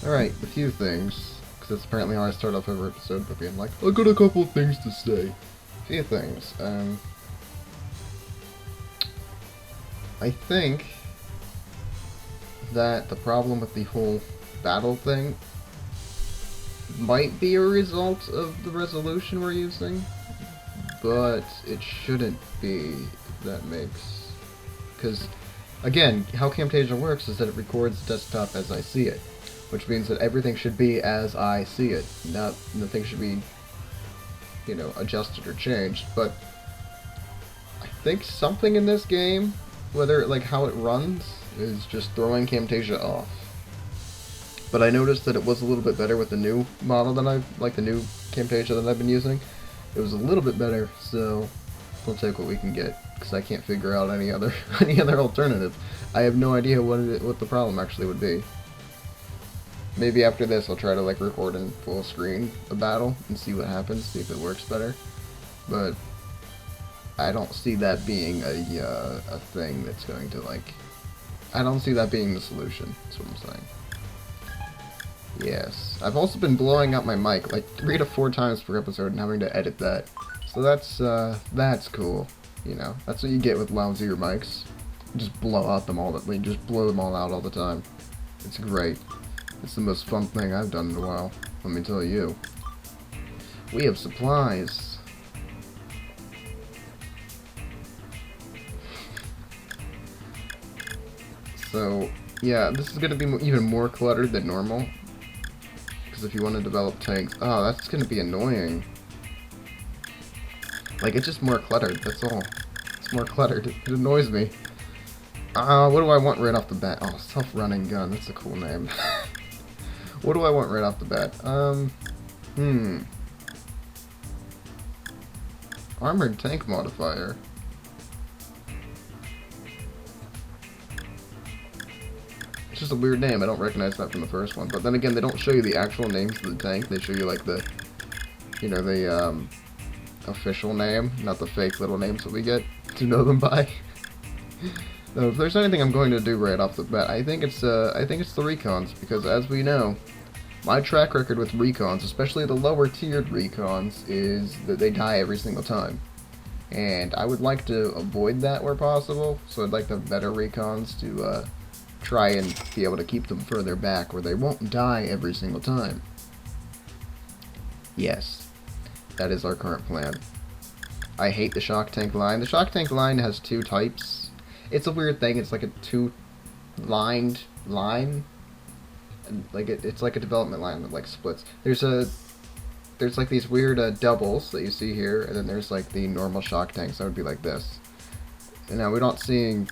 Alright, a few things, because that's apparently how I start off every episode, by being like, I got a couple of things to say. A few things. I think that the problem with the whole battle thing might be a result of the resolution we're using, but it shouldn't be, if that makes... Because, again, how Camtasia works is that it records the desktop as I see it, which means that everything should be as I see it. Nothing should be, you know, adjusted or changed, but I think something in this game, whether, like, how it runs, is just throwing Camtasia off. But I noticed that it was a little bit better with the new model that the new Camtasia that I've been using. It was a little bit better, so we'll take what we can get, because I can't figure out any other alternative. I have no idea what the problem actually would be. Maybe after this I'll try to like record in full screen a battle and see what happens, see if it works better. But I don't see that being a thing that's going to like... I don't see that being the solution, that's what I'm saying. Yes. I've also been blowing out my mic like 3 to 4 times per episode and having to edit that. So that's cool. You know, that's what you get with lousier mics. You just blow out them all, you just blow them all out all the time. It's great. It's the most fun thing I've done in a while, let me tell you. We have supplies. So, yeah, this is going to be even more cluttered than normal. Because if you want to develop tanks... Oh, that's going to be annoying. Like, it's just more cluttered, that's all. It's more cluttered. It annoys me. What do I want right off the bat? Oh, self-running gun. That's a cool name. What do I want right off the bat? Armored tank modifier. It's just a weird name. I don't recognize that from the first one. But then again, they don't show you the actual names of the tank. They show you like the, you know, the official name, not the fake little names that we get to know them by. No, if there's anything I'm going to do right off the bat, I think it's the recons, because as we know, my track record with recons, especially the lower tiered recons, is that they die every single time. And I would like to avoid that where possible, so I'd like to have better recons to try and be able to keep them further back where they won't die every single time. Yes, that is our current plan. I hate the shock tank line. The shock tank line has 2 types. It's a weird thing. It's like a 2-lined line. Like it's like a development line that like splits. There's like these weird doubles that you see here, and then there's like the normal shock tanks that would be like this. And now we're not seeing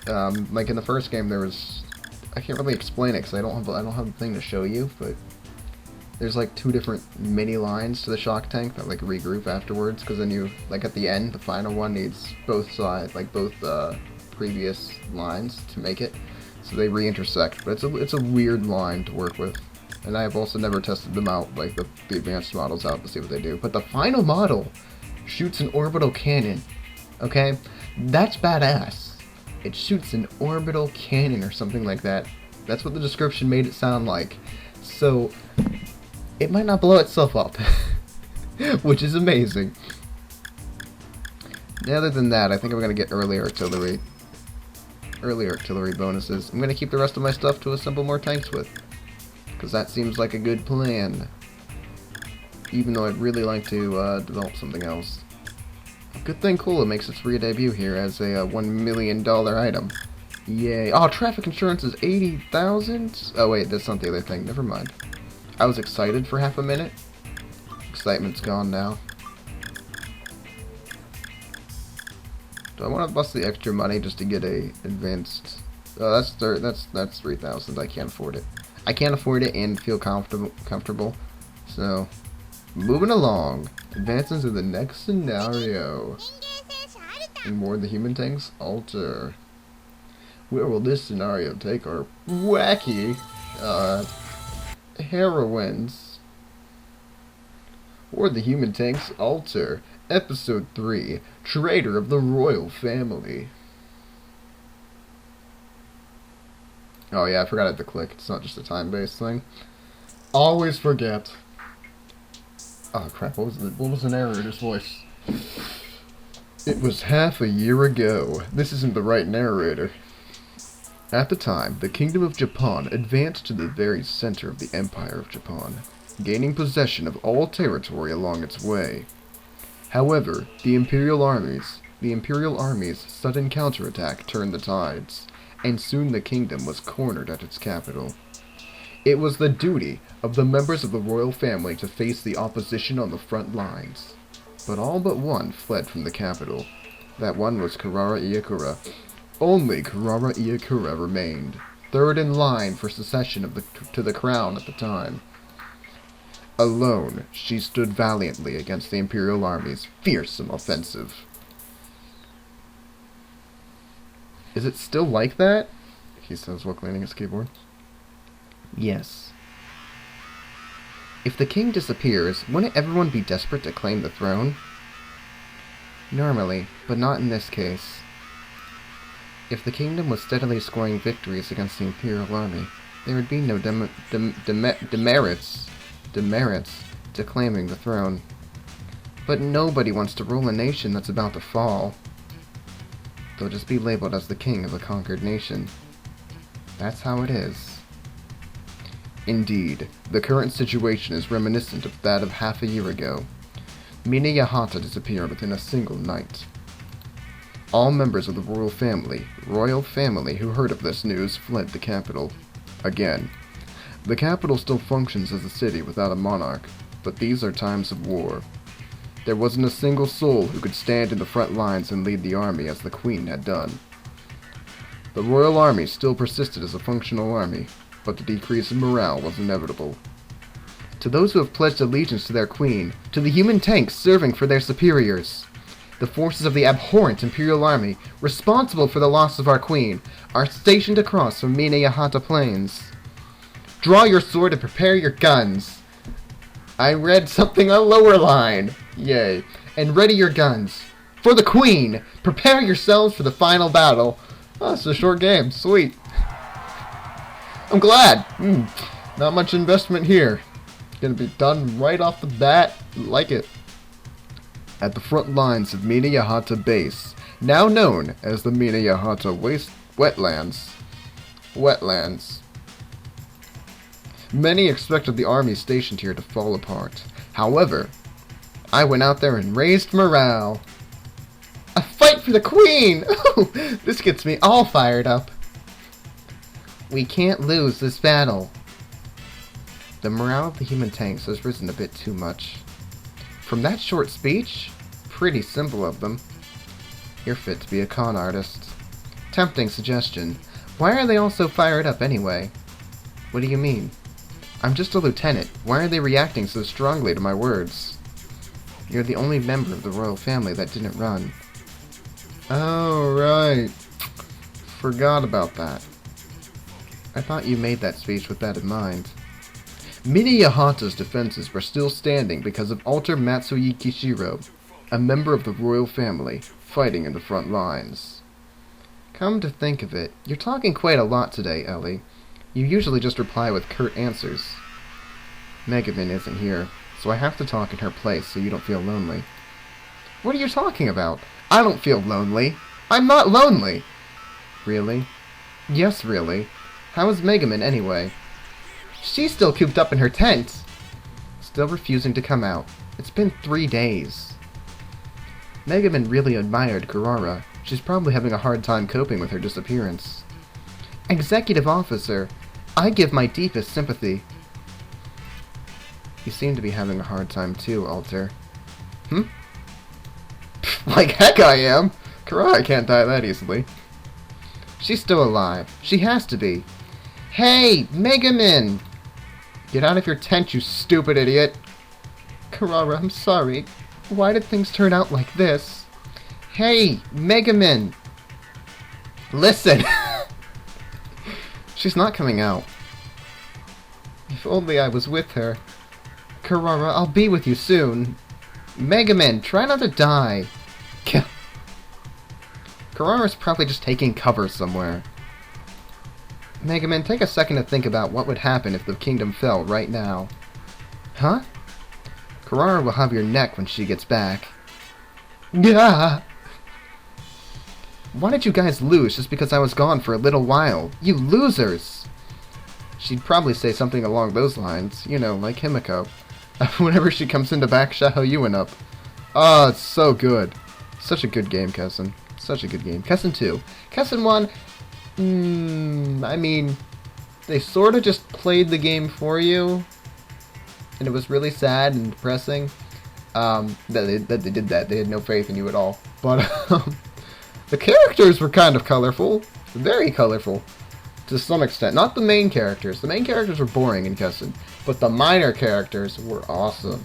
like in the first game there was, I can't really explain it because I don't have the thing to show you, but there's like 2 different mini lines to the shock tank that like regroup afterwards, because then you like at the end the final one needs both sides, like both previous lines to make it. So they re-intersect, but it's a weird line to work with, and I have also never tested them out, like the advanced models out, to see what they do. But the final model shoots an orbital cannon, okay? That's badass. It shoots an orbital cannon or something like that. That's what the description made it sound like. So, it might not blow itself up, which is amazing. Other than that, I think I'm going to get early artillery bonuses. I'm going to keep the rest of my stuff to assemble more tanks with, because that seems like a good plan, even though I'd really like to develop something else. Good thing Cola makes its re-debut here as a $1 million item. Yay. Oh, traffic insurance is 80,000? Oh wait, that's not the other thing, never mind. I was excited for half a minute. Excitement's gone now. Do I want to bust the extra money just to get a advanced... Oh, that's 3,000. I can't afford it. I can't afford it and feel comfortable. So, moving along. Advancing to the next scenario. And more of the human tanks, ALTeR. Where will this scenario take our wacky heroines? Or the human tanks, ALTeR. Episode 3, Traitor of the Royal Family. Oh yeah, I forgot I had to click. It's not just a time-based thing. Always forget. Oh crap, what was the narrator's voice? It was half a year ago. This isn't the right narrator. At the time, the Kingdom of Japan advanced to the very center of the Empire of Japan, gaining possession of all territory along its way. However, the Imperial Army's sudden counterattack turned the tides, and soon the kingdom was cornered at its capital. It was the duty of the members of the royal family to face the opposition on the front lines. But all but one fled from the capital. That one was Kurara Iakura. Only Kurara Iakura remained, third in line for succession to the crown at the time. Alone, she stood valiantly against the Imperial Army's fearsome offensive. Is it still like that? He says while cleaning his keyboard. Yes. If the king disappears, wouldn't everyone be desperate to claim the throne? Normally, but not in this case. If the kingdom was steadily scoring victories against the Imperial Army, there would be no demerits to claiming the throne. But nobody wants to rule a nation that's about to fall. They'll just be labeled as the king of a conquered nation. That's how it is. Indeed, the current situation is reminiscent of that of half a year ago. Mina Yahata disappeared within a single night. All members of the royal family who heard of this news fled the capital. Again, the capital still functions as a city without a monarch, but these are times of war. There wasn't a single soul who could stand in the front lines and lead the army as the Queen had done. The royal army still persisted as a functional army, but the decrease in morale was inevitable. To those who have pledged allegiance to their Queen, to the human tanks serving for their superiors, the forces of the abhorrent Imperial Army, responsible for the loss of our Queen, are stationed across from Mina Yahata Plains. Draw your sword and prepare your guns. I read something on lower line. Yay. And ready your guns. For the Queen! Prepare yourselves for the final battle. Oh, it's a short game. Sweet. I'm glad. Not much investment here. Gonna be done right off the bat. Like it. At the front lines of Mina Yahata Base, now known as the Mina Yahata Wetlands. Many expected the army stationed here to fall apart. However, I went out there and raised morale. A fight for the Queen! Oh, this gets me all fired up. We can't lose this battle. The morale of the human tanks has risen a bit too much. From that short speech, pretty simple of them. You're fit to be a con artist. Tempting suggestion. Why are they all so fired up anyway? What do you mean? I'm just a lieutenant. Why are they reacting so strongly to my words? You're the only member of the royal family that didn't run. Oh, right. Forgot about that. I thought you made that speech with that in mind. Mina Yahata's defenses were still standing because of ALTeR Matsuyi Kishiro, a member of the royal family, fighting in the front lines. Come to think of it, you're talking quite a lot today, Ellie. You usually just reply with curt answers. Megaman isn't here, so I have to talk in her place so you don't feel lonely. What are you talking about? I don't feel lonely. I'm not lonely! Really? Yes, really. How is Megaman anyway? She's still cooped up in her tent. Still refusing to come out. It's been 3 days. Megaman really admired Kurara. She's probably having a hard time coping with her disappearance. Executive Officer, I give my deepest sympathy. You seem to be having a hard time too, ALTeR. Like heck I am! Kurara can't die that easily. She's still alive. She has to be. Hey, Megaman! Get out of your tent, you stupid idiot! Kurara, I'm sorry. Why did things turn out like this? Hey, Megaman! Listen! She's not coming out. If only I was with her. Kurara, I'll be with you soon. Megaman, try not to die. Kurara's probably just taking cover somewhere. Mega Man, take a second to think about what would happen if the kingdom fell right now. Huh? Carrara will have your neck when she gets back. Gah! Why did you guys lose just because I was gone for a little while? You losers! She'd probably say something along those lines, you know, like Himiko. Whenever she comes in to backshadow Ewan up. Oh, it's so good. Such a good game, Kessen. Such a good game. Kessen 2. Kessen 1, I mean, they sort of just played the game for you, and it was really sad and depressing that they did that. They had no faith in you at all. But the characters were kind of colorful. Very colorful. To some extent. Not the main characters. The main characters were boring in Kessen. But the minor characters were awesome.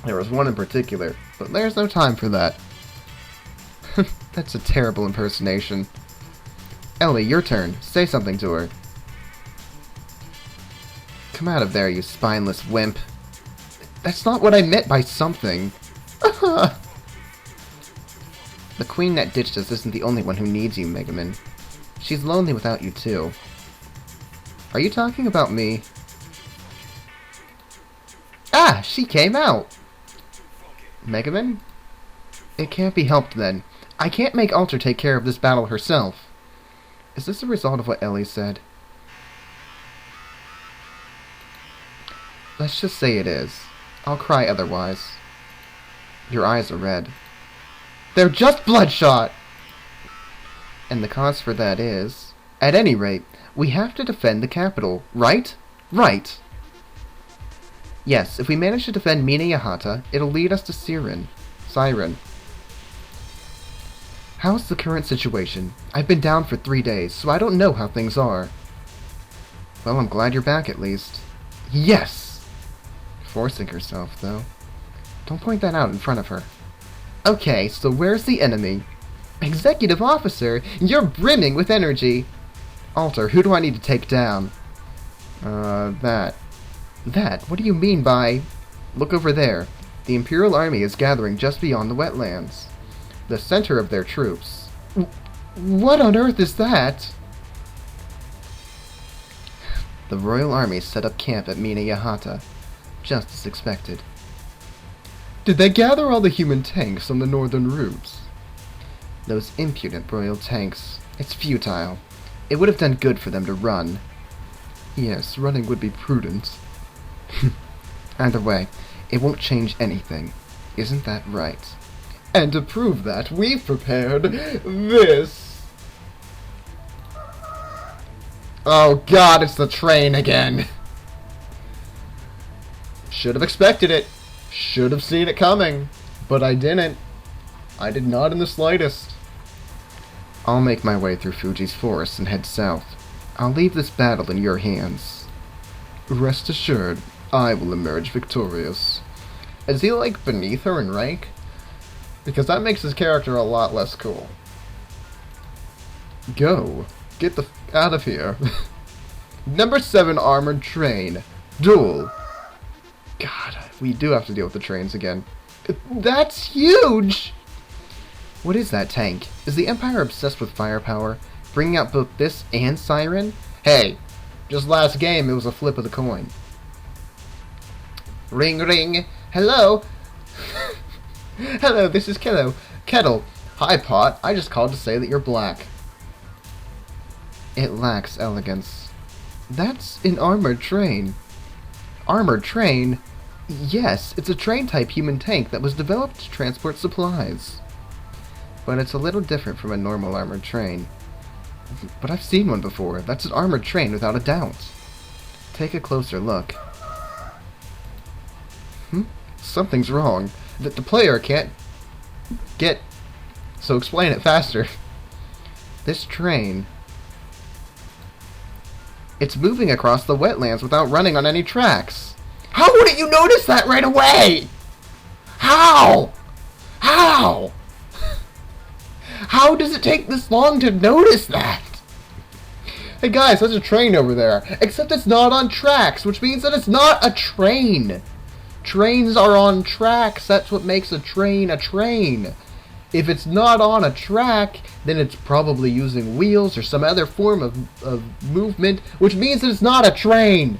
There was one in particular. But there's no time for that. That's a terrible impersonation. Ellie, your turn. Say something to her. Come out of there, you spineless wimp. That's not what I meant by something. The queen that ditched us isn't the only one who needs you, Mega Man. She's lonely without you, too. Are you talking about me? Ah! She came out! Mega Man? It can't be helped, then. I can't make ALTeR take care of this battle herself. Is this a result of what Ellie said? Let's just say it is. I'll cry otherwise. Your eyes are red. They're just bloodshot! And the cause for that is... At any rate, we have to defend the capital, right? Right! Yes, if we manage to defend Minayahata, it'll lead us to Siren. How's the current situation? I've been down for 3 days, so I don't know how things are. Well, I'm glad you're back at least. Yes! Forcing herself, though. Don't point that out in front of her. Okay, so where's the enemy? Executive Officer, you're brimming with energy. ALTeR, who do I need to take down? That. That? What do you mean by... Look over there. The Imperial Army is gathering just beyond the wetlands. The center of their troops. What on earth is that? The Royal Army set up camp at Minayahata, just as expected. Did they gather all the human tanks on the northern routes? Those impudent Royal tanks. It's futile. It would have done good for them to run. Yes, running would be prudent. Either way, it won't change anything. Isn't that right? And to prove that, we've prepared this. Oh god, it's the train again. Should have expected it. Should have seen it coming. But I didn't. I did not in the slightest. I'll make my way through Fuji's forest and head south. I'll leave this battle in your hands. Rest assured, I will emerge victorious. Is he, like, beneath her in rank? Because that makes his character a lot less cool. Go. Get the f out of here. Number 7 Armored Train. Duel. God, we do have to deal with the trains again. That's huge! What is that tank? Is the Empire obsessed with firepower? Bringing out both this and Siren? Hey, just last game it was a flip of the coin. Ring ring. Hello? Hello, this is Kettle. Hi, Pot. I just called to say that you're black. It lacks elegance. That's an armored train. Armored train? Yes, it's a train-type human tank that was developed to transport supplies. But it's a little different from a normal armored train. But I've seen one before. That's an armored train without a doubt. Take a closer look. Something's wrong. The player can't get... So explain it faster. This train... It's moving across the wetlands without running on any tracks. How wouldn't you notice that right away? How? How? How does it take this long to notice that? Hey guys, there's a train over there. Except it's not on tracks, which means that it's not a train. Trains are on tracks. That's what makes a train a train. If it's not on a track, then it's probably using wheels or some other form of movement, which means that it's not a train.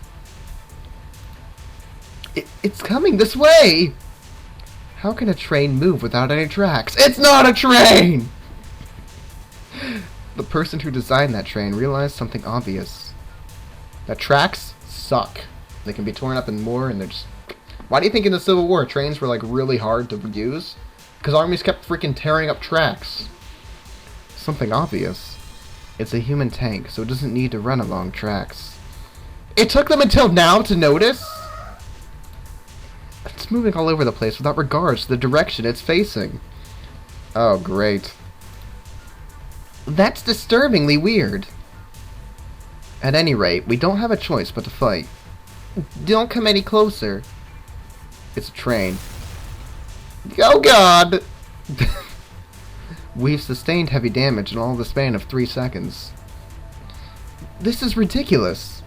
It's coming this way. How can a train move without any tracks? It's not a train! The person who designed that train realized something obvious. That tracks suck. They can be torn up and more, and they're just... Why do you think in the Civil War trains were like really hard to use? Because armies kept freaking tearing up tracks. Something obvious. It's a human tank, so it doesn't need to run along tracks. It took them until now to notice? It's moving all over the place without regards to the direction it's facing. Oh, great. That's disturbingly weird. At any rate, we don't have a choice but to fight. Don't come any closer. It's a train. Oh god! We've sustained heavy damage in all the span of 3 seconds. This is ridiculous.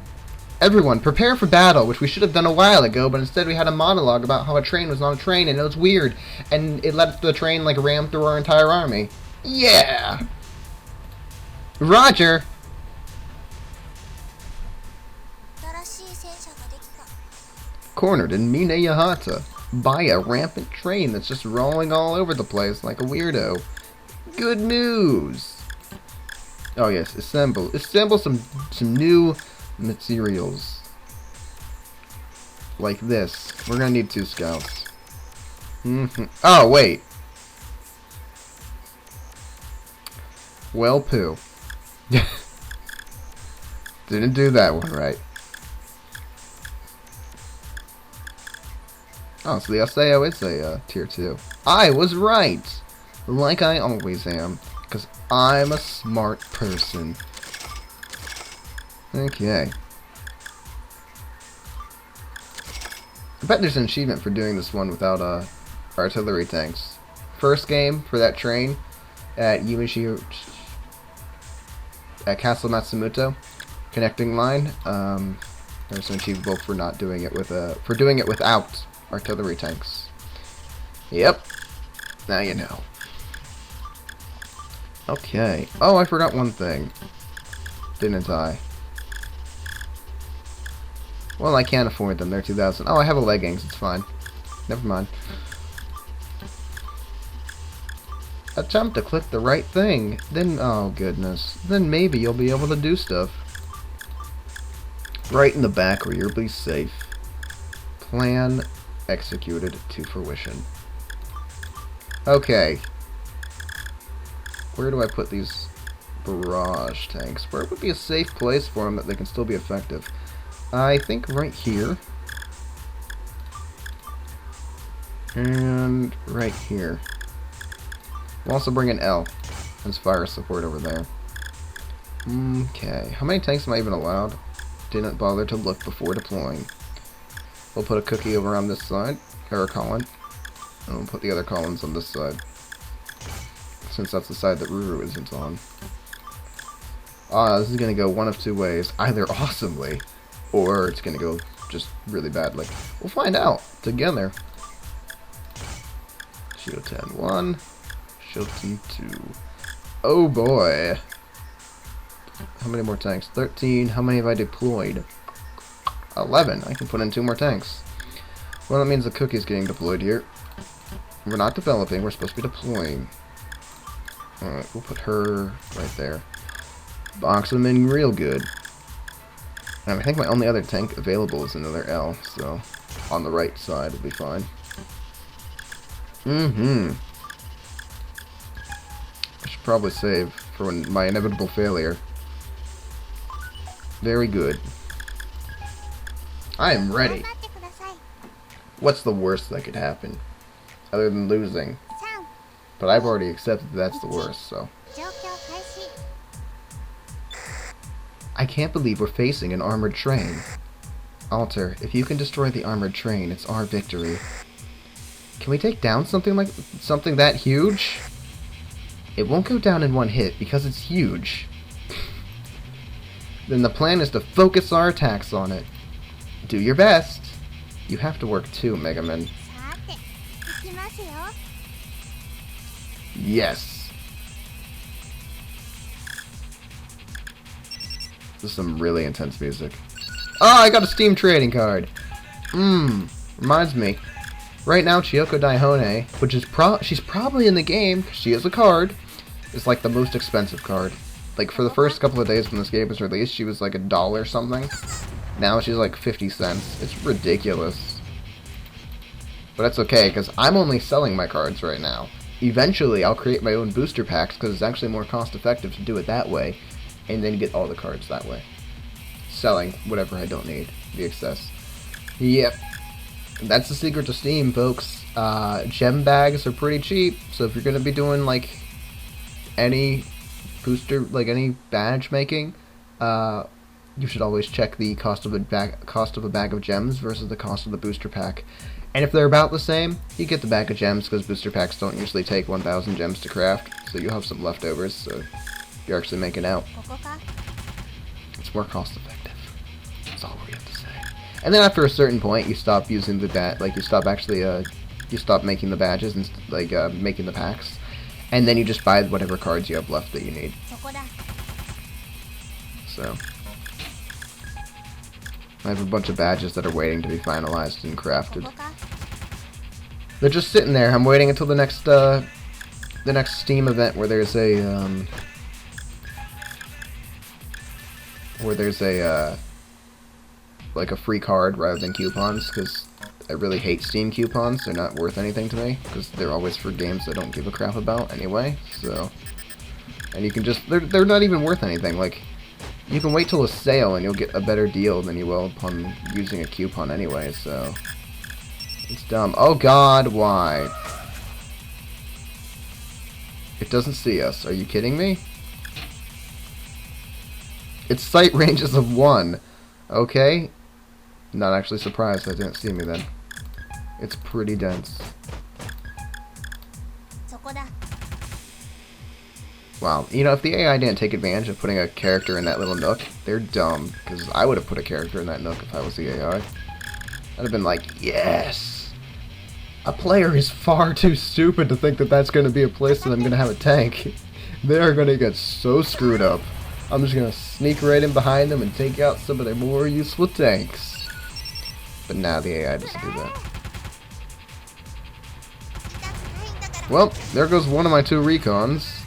Everyone, prepare for battle, which we should have done a while ago, but instead we had a monologue about how a train was not a train, and it was weird, and it let the train, like, ram through our entire army. Yeah! Roger! Cornered in Mineyahata by a rampant train that's just rolling all over the place like a weirdo. Good news! Oh yes, assemble some new materials. Like this. We're gonna need 2 scouts. Oh, wait. Well, poo. Didn't do that one right. Oh, so the Aseo is a tier 2. I was right! Like I always am. Because I'm a smart person. Okay. I bet there's an achievement for doing this one without artillery tanks. First game for that train at Yumishi... at Castle Matsumoto. Connecting line. There's an achievable for not doing it with for doing it without artillery tanks. Yep. Now you know. Okay. Oh, I forgot one thing. Didn't I? Well, I can't afford them. They're 2,000. Oh, I have a leggings. It's fine. Never mind. Attempt to click the right thing. Then, oh goodness. Then maybe you'll be able to do stuff. Right in the back where you'll be safe. Plan executed to fruition. Okay. Where do I put these barrage tanks? Where would be a safe place for them that they can still be effective? I think right here. And right here. We'll also bring an L as fire support over there. Okay. How many tanks am I even allowed? Didn't bother to look before deploying. We'll put a cookie over on this side, or a column. And we'll put the other columns on this side. Since that's the side that Ruru isn't on. This is going to go one of 2 ways. Either awesomely, or it's going to go just really badly. We'll find out together. Shoten 1, Shoten 2. Oh boy. How many more tanks? 13. How many have I deployed? 11. I can put in 2 more tanks. Well, that means the cookie's getting deployed here. We're not developing, we're supposed to be deploying. Alright, we'll put her right there. Box them in real good. And I think my only other tank available is another L, so on the right side will be fine. I should probably save for when my inevitable failure. Very good. I am ready. What's the worst that could happen? Other than losing. But I've already accepted that's the worst, so. I can't believe we're facing an armored train. ALTeR, if you can destroy the armored train, it's our victory. Can we take down something that huge? It won't go down in one hit because it's huge. Then the plan is to focus our attacks on it. Do your best. You have to work too, Mega Man. Yes. This is some really intense music. Oh, I got a Steam trading card. Reminds me. Right now, Chiyoko Daihone, which is she's probably in the game, 'cause she has a card, is like the most expensive card. Like, for the first couple of days when this game was released, she was like $1 something. Now she's like 50 cents. It's ridiculous. But that's okay, because I'm only selling my cards right now. Eventually, I'll create my own booster packs, because it's actually more cost-effective to do it that way, and then get all the cards that way. Selling whatever I don't need, the excess. Yep. That's the secret to Steam, folks. Gem bags are pretty cheap, so if you're going to be doing, like, any booster, like, any badge making, you should always check the cost of a bag of gems versus the cost of the booster pack. And if they're about the same, you get the bag of gems, because booster packs don't usually take 1,000 gems to craft, so you'll have some leftovers, so you're actually making out. It's more cost effective. That's all we have to say. And then after a certain point, you stop using the you stop actually, you stop making the badges and, like, making the packs. And then you just buy whatever cards you have left that you need. So, I have a bunch of badges that are waiting to be finalized and crafted. They're just sitting there. I'm waiting until the next Steam event where there's a, like a free card rather than coupons, because I really hate Steam coupons. They're not worth anything to me, because they're always for games I don't give a crap about anyway, so... And you can just... They're not even worth anything, like... You can wait till a sale and you'll get a better deal than you will upon using a coupon anyway, so... It's dumb. Oh god, why? It doesn't see us. Are you kidding me? Its sight ranges of 1. Okay. Not actually surprised that it didn't see me then. It's pretty dense. Wow. You know, if the AI didn't take advantage of putting a character in that little nook, they're dumb. Because I would have put a character in that nook if I was the AI. I'd have been like, yes! A player is far too stupid to think that that's going to be a place that I'm going to have a tank. They're going to get so screwed up. I'm just going to sneak right in behind them and take out some of their more useful tanks. But now the AI doesn't do that. Well, there goes one of my 2 recons.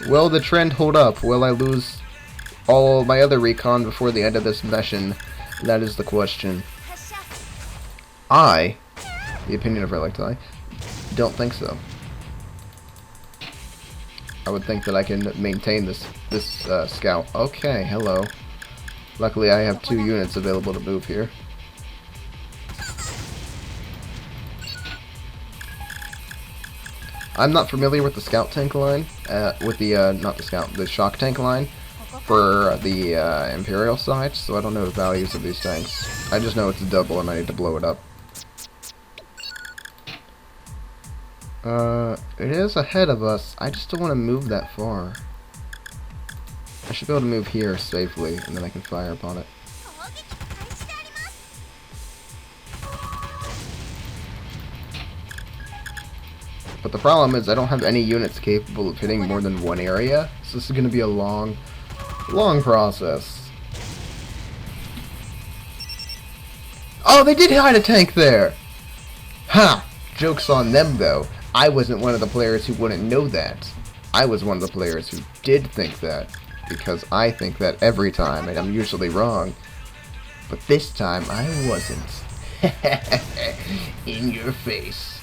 Will the trend hold up? Will I lose all my other recon before the end of this mission? That is the question. The opinion of ALTeR, don't think so. I would think that I can maintain this scout. Okay, hello. Luckily I have 2 units available to move here. I'm not familiar with the scout tank line, the shock tank line for the Imperial side, so I don't know the values of these tanks. I just know it's a double and I need to blow it up. It is ahead of us. I just don't want to move that far. I should be able to move here safely, and then I can fire upon it. But the problem is I don't have any units capable of hitting more than 1 area, so this is going to be a long process. Oh, they did hide a tank there! Ha! Joke's on them, though. I wasn't one of the players who wouldn't know that. I was one of the players who did think that, because I think that every time, and I'm usually wrong. But this time, I wasn't. In your face.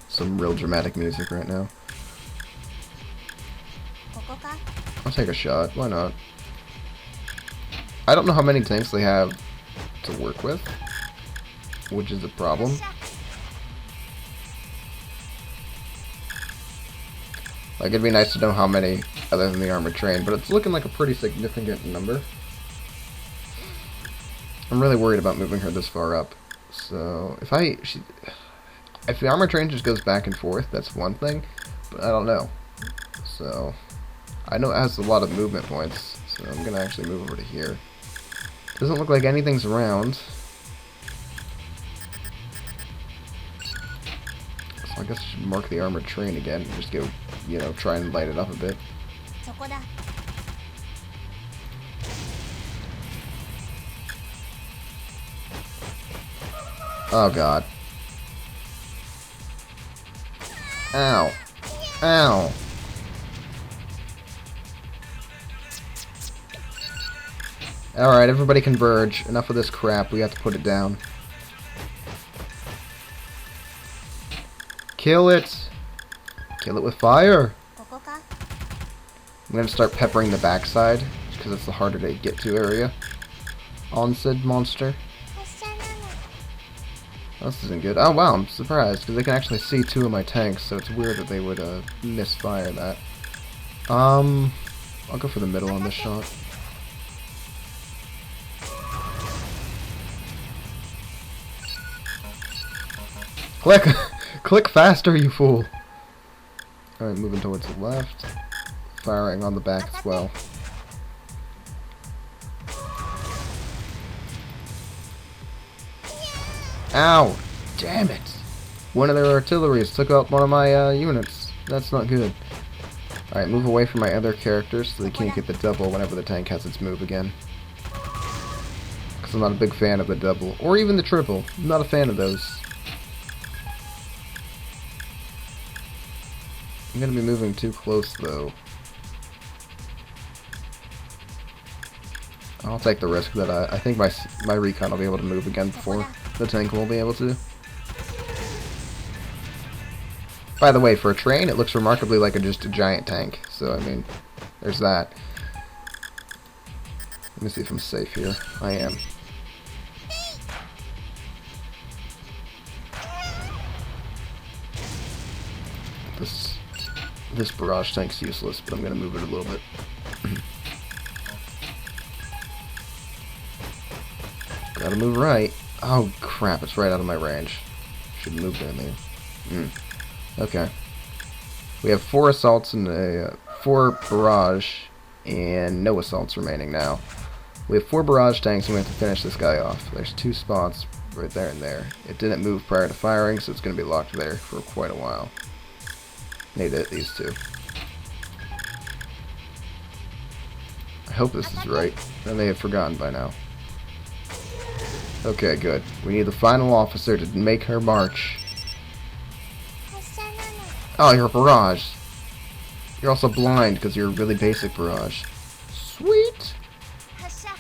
Some real dramatic music right now. I'll take a shot, why not? I don't know how many tanks they have to work with, which is a problem. Like, it'd be nice to know how many other than the armored train, but it's looking like a pretty significant number. I'm really worried about moving her this far up. So, if the armored train just goes back and forth, that's one thing, but I don't know. So, I know it has a lot of movement points, so I'm gonna actually move over to here. Doesn't look like anything's around. guess I should mark the armored train again and just go, you know, try and light it up a bit. Oh god. Ow. Ow. Alright, everybody converge. Enough of this crap. We have to put it down. Kill it! Kill it with fire! I'm gonna start peppering the backside, because it's the harder to get to area on said monster. This isn't good. Oh wow, I'm surprised, because they can actually see two of my tanks, so it's weird that they would misfire that. I'll go for the middle on this shot. Click! Click faster, you fool! Alright, moving towards the left. Firing on the back as well. Ow! Damn it! One of their artilleries took out one of my units. That's not good. Alright, move away from my other characters so they can't get the double whenever the tank has its move again. Because I'm not a big fan of the double. Or even the triple. I'm not a fan of those. I'm gonna be moving too close though. I'll take the risk that I think my recon will be able to move again before the tank will be able to. By the way, for a train, it looks remarkably like just a giant tank. So, I mean, there's that. Let me see if I'm safe here. I am. This barrage tank's useless, but I'm going to move it a little bit. Gotta move right. Oh crap, it's right out of my range. Should move down there. Okay. We have 4 assaults and 4 barrage, and no assaults remaining now. We have 4 barrage tanks, and we have to finish this guy off. There's 2 spots right there and there. It didn't move prior to firing, so it's going to be locked there for quite a while. Need to hit these 2. I hope this is right. I may have forgotten by now. Okay, good. We need the final officer to make her march. Oh, you're a barrage. You're also blind because you're a really basic barrage. Sweet!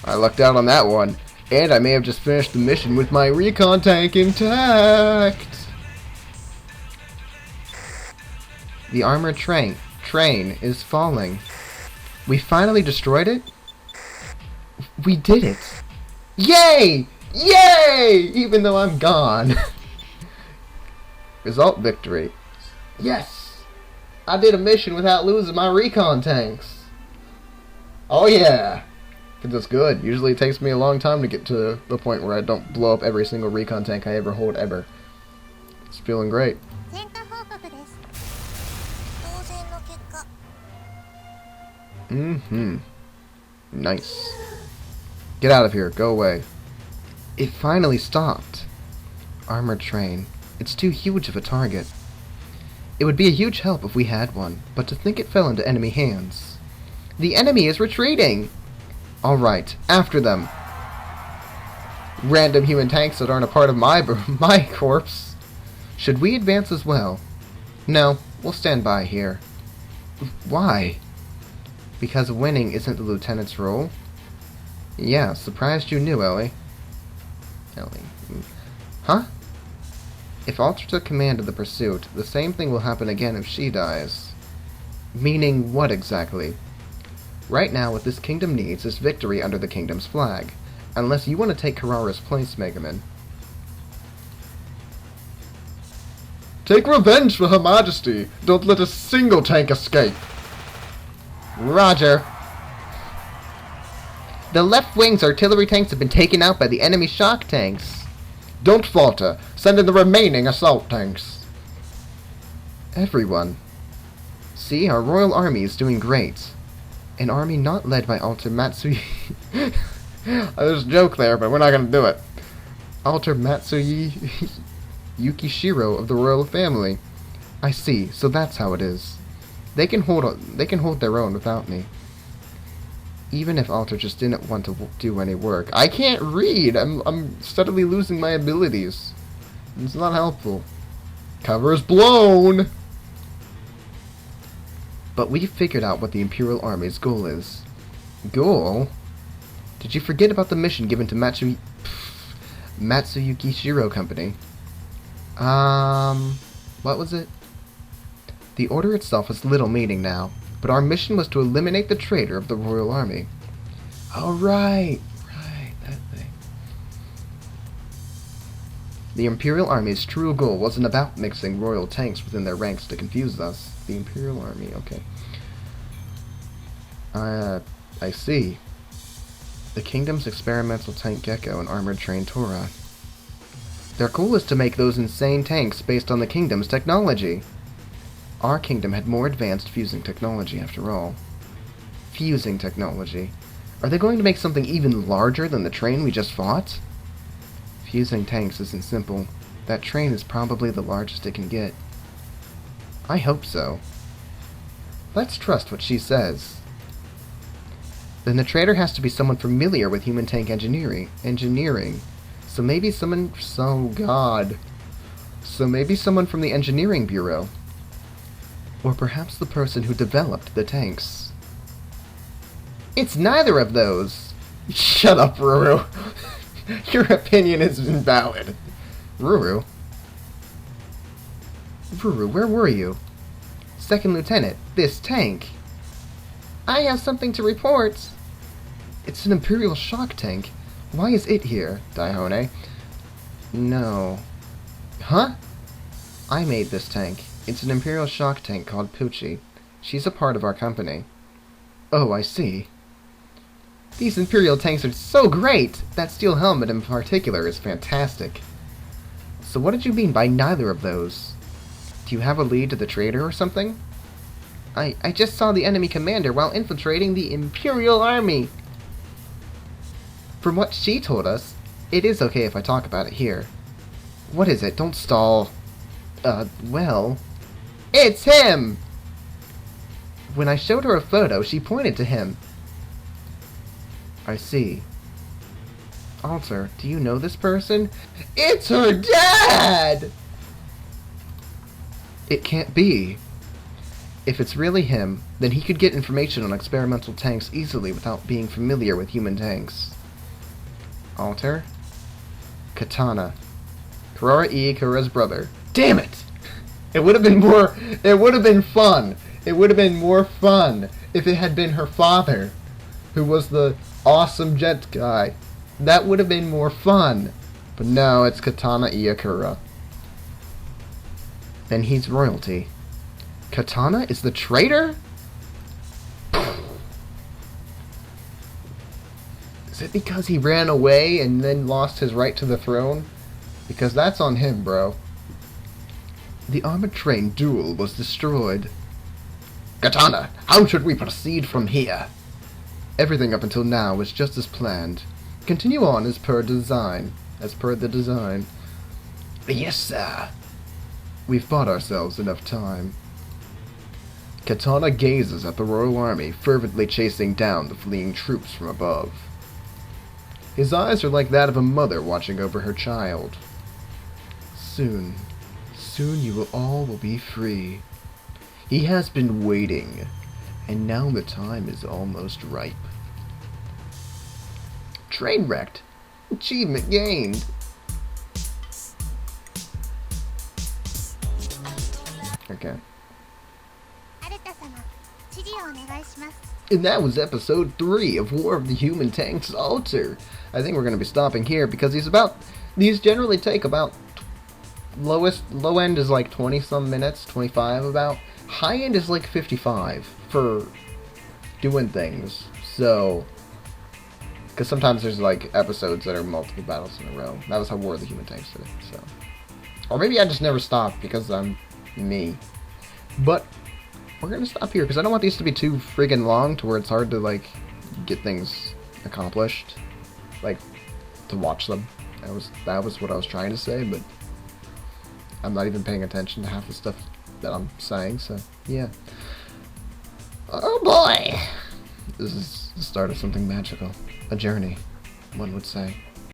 I lucked out on that one. And I may have just finished the mission with my recon tank intact. The armored train is falling. We finally destroyed it? We did it. Yay! Yay! Even though I'm gone. Result victory. Yes! I did a mission without losing my recon tanks. Oh yeah! Because it's good. Usually it takes me a long time to get to the point where I don't blow up every single recon tank I ever hold ever. It's feeling great. Nice. Get out of here. Go away. It finally stopped. Armored train. It's too huge of a target. It would be a huge help if we had one, but to think it fell into enemy hands. The enemy is retreating! Alright, after them. Random human tanks that aren't a part of my corpse. Should we advance as well? No, we'll stand by here. Why? Because winning isn't the lieutenant's role? Yeah, surprised you knew, Ellie. Ellie. Huh? If ALTeR took command of the pursuit, the same thing will happen again if she dies. Meaning what exactly? Right now, what this kingdom needs is victory under the kingdom's flag. Unless you want to take Karara's place, Megaman. Take revenge for Her Majesty! Don't let a single tank escape! Roger. The left wing's artillery tanks have been taken out by the enemy shock tanks. Don't falter. Send in the remaining assault tanks. Everyone. See, our royal army is doing great. An army not led by ALTeR Matsui... There's a joke there, but we're not going to do it. ALTeR Matsui Yukishiro of the royal family. I see, so that's how it is. They can hold their own without me. Even if ALTeR just didn't want to do any work. I can't read! I'm steadily losing my abilities. It's not helpful. Cover's blown! But we've figured out what the Imperial Army's goal is. Goal? Did you forget about the mission given to Matsuyuki Shiro Company? What was it? The order itself has little meaning now, but our mission was to eliminate the traitor of the Royal Army. Oh, right, that thing. The Imperial Army's true goal wasn't about mixing royal tanks within their ranks to confuse us. The Imperial Army, okay. I see. The Kingdom's experimental tank Gecko and armored train Tora. Their goal is to make those insane tanks based on the Kingdom's technology. Our kingdom had more advanced fusing technology, after all. Fusing technology. Are they going to make something even larger than the train we just fought? Fusing tanks isn't simple. That train is probably the largest it can get. I hope so. Let's trust what she says. Then the traitor has to be someone familiar with human tank engineering. So maybe someone... So maybe someone from the Engineering Bureau. Or perhaps the person who developed the tanks. It's neither of those! Shut up, Ruru! Your opinion is invalid. Ruru? Ruru, where were you? Second Lieutenant, this tank. I have something to report. It's an Imperial shock tank. Why is it here, Daihone? No. Huh? I made this tank. It's an Imperial shock tank called Pucci. She's a part of our company. Oh, I see. These Imperial tanks are so great! That steel helmet in particular is fantastic. So what did you mean by neither of those? Do you have a lead to the traitor or something? I just saw the enemy commander while infiltrating the Imperial Army! From what she told us, it is okay if I talk about it here. What is it? Don't stall. Well... It's him! When I showed her a photo, she pointed to him. I see. ALTeR, do you know this person? It's her dad! It can't be. If it's really him, then he could get information on experimental tanks easily without being familiar with human tanks. ALTeR? Katana. Kurara Kura's brother. Damn it! It would have been more... It would have been fun. It would have been more fun if it had been her father, who was the awesome jet guy. That would have been more fun. But no, it's Katana Iakura. Then he's royalty. Katana is the traitor? Is it because he ran away and then lost his right to the throne? Because that's on him, bro. The armored train duel was destroyed. Katana, how should we proceed from here? Everything up until now was just as planned. Continue on as per design. As per the design. Yes, sir. We've bought ourselves enough time. Katana gazes at the Royal Army, fervently chasing down the fleeing troops from above. His eyes are like that of a mother watching over her child. Soon you all will be free. He has been waiting, and now the time is almost ripe. Train wrecked. Achievement gained. Okay. And that was episode 3 of War of the Human Tanks ALTeR. I think we're going to be stopping here because these generally take about, low end is like 20 some minutes, 25 about. High end is like 55 for doing things. So, because sometimes there's like episodes that are multiple battles in a row. That was how War of the Human Tanks did it, so. Or maybe I just never stopped because I'm me. But we're going to stop here because I don't want these to be too friggin' long to where it's hard to like get things accomplished. Like, to watch them. That was what I was trying to say, but I'm not even paying attention to half the stuff that I'm saying, so yeah. Oh boy! This is the start of something magical. A journey, one would say.